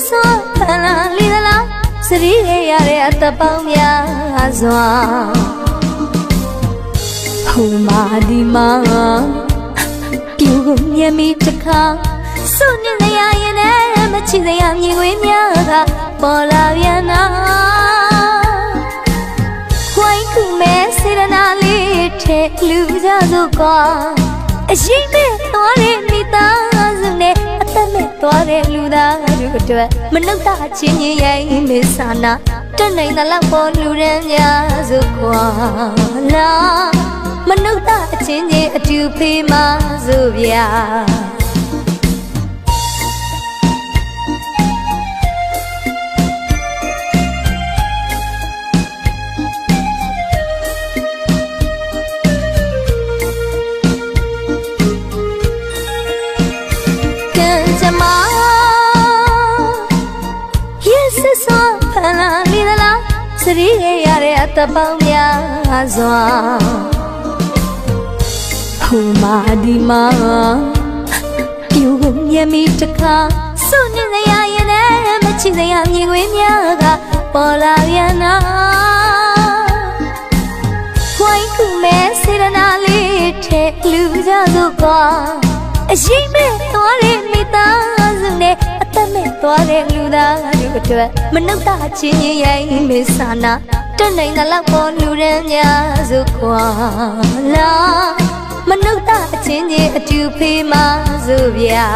so pala lidala sri yare atapang ya azwa huma di ma piu yami takha suni na ya yene ma chi na ya mi we mya ga pola yana wai ku me sirana li the lu ja so kwa ashi me tore mi ta su ne atame tore lu da lu atwa manukta chin yin yai me sana tan nai na la po lu ran ya so kwa la manukta chin yin atu phe ma so bya sri yare atapang ya azwa huma di ma piu yami takha suni na ya yene ma chi na ya mi we mya ga pola yana wai ku me sirana li the lu ja so kwa ashi me tore mi ta su ne atame tore lu da lu atwa manukta chin yin yai me sana tan nai na la po lu ran ya so kwa la manukta chin yin atu phe ma so bya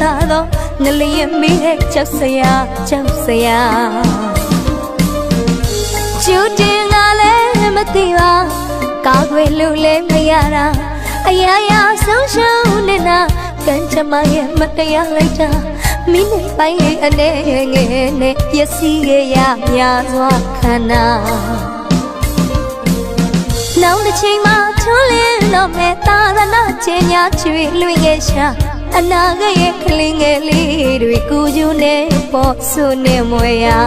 ta do na li mi he chak saya chu tin na le ma ti ba ka kwe lu le ma ya ra aya ya song shou ne na kan chama ye ma ta ya lai ta mi ne pai ye ane nge ne yasi ye ya mya swa khana now the chain ma thulin no me ta da na chen ya chui lu ye sha anaga ye klinge li dwi ku ju ne po su ne mwe ya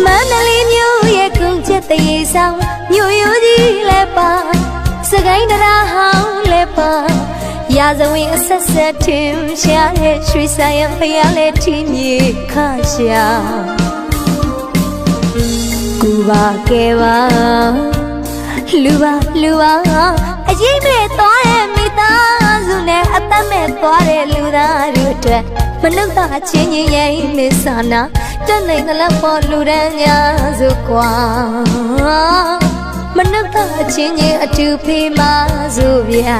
manali nyu ye kung chet te ye sang nyu yu ji le pa sagai na ra hao le pa ya zawi asat sat tim sha ye shwi sa ya phya le thi mi kha sha ku ba ke ba lu ba aji me to mi ta ne atame tore lu da lu twa manukta chin yin yai me sana tan nai na la po lu ran ya so kwa manukta chin yin atu phe ma so bya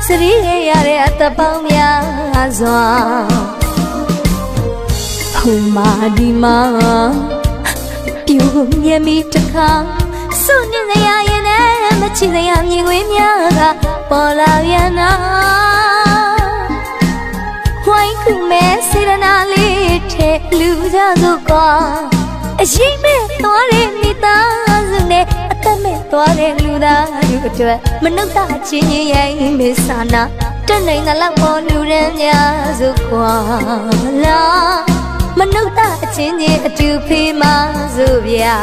စရီးရတဲ့အသက်ပေါင်းများစွာဟိုမာဒီမာပြူမြမီတခါစွန့်နေရရင်လည်းမချစ်ရမြင်ခွေးများကပေါ်လာပြန်နာဝိုင်းခုမဲစေရနာလေးထဲလူကြစို့ကွာအရှိမဲ့သွားတဲ့မိသားစုနဲ့အသက်မဲ့သွားတဲ့လူသားတို့အတွက်မနှုတ်တာချင်းရဲ့မေဆာနာတက်နိုင်တဲ့လောက်ပေါ်လူရန်များစုကွာလာမနှုတ်တာအချင်းချင်းအတူဖေးမစုဗျာ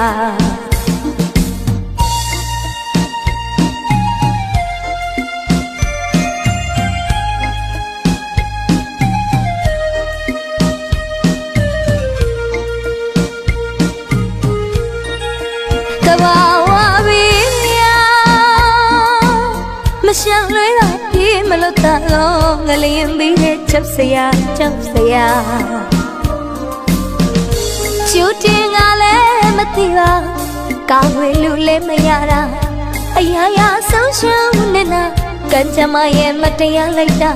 ရှမ်းလွဲတာပြေးမလို့တလုံးငလျင်ပြီးတဲ့ချက်စရာကြောက်စရာကျူတင်ကလည်းမသိပါကောင်းဝေလူလည်းမရတာအရာရာဆုံးရှုံးနေတာကံကြမ္မာရဲ့မတရားလိုက်တာ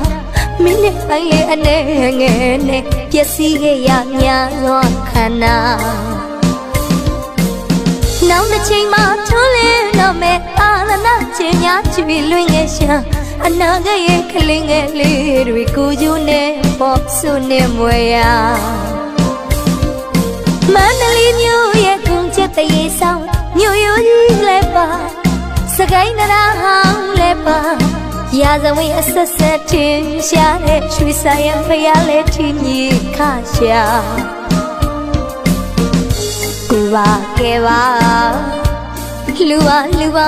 မိနစ်ပိုင်းလေးအနေငယ်နဲ့ပျက်စီးခဲ့ရများစွာခန္ဓာနောက်တစ်ချိန်မှထိုးလင်းတော့မဲ့အာလနာချင်းများချီလွင်ငယ်ရှာအနာဂတ်ရဲ့ကလေးငယ်လေးတွေကိုယူနေပေါ်ဆုနေမွေရမန္တလေးမြို့ရဲ့ကုန်းချက်တရေဆောင်မြို့ရိုးကြီးလည်းပါစကိုင်းနရာဟောင်းလည်းပါရာဇဝင်အဆက်ဆက်ထင်ရှားတဲ့ရွှေဆိုင်ရဖျားလဲထင်းကြီးခရှာကူပါကဲပါလူပါ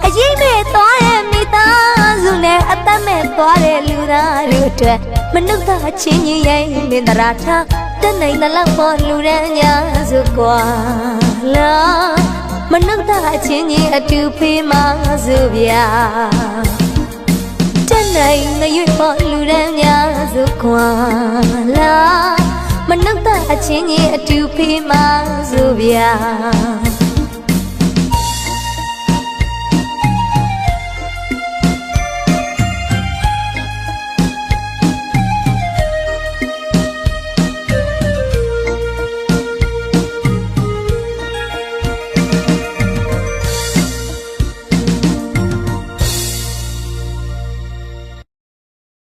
အရေးမဲ့သွားတဲ့မိသားစုနဲ့အသက်မဲ့သွားတဲ့လူသားတို့အတွက်မနှုတ်သားချင်းကြီးရဲ့မင်္ဒရာထားတက်နိုင်တဲ့လောက်ပေါ်လူရန်ညာစုကွာလာမနှုတ်သားချင်းကြီးအတူဖေးမစုဗျာတက်နိုင်ငရွေ့ပေါ်လူရန်ညာစုကွာလာမနှုတ်သားချင်းကြီးအတူဖေးမစုဗျာ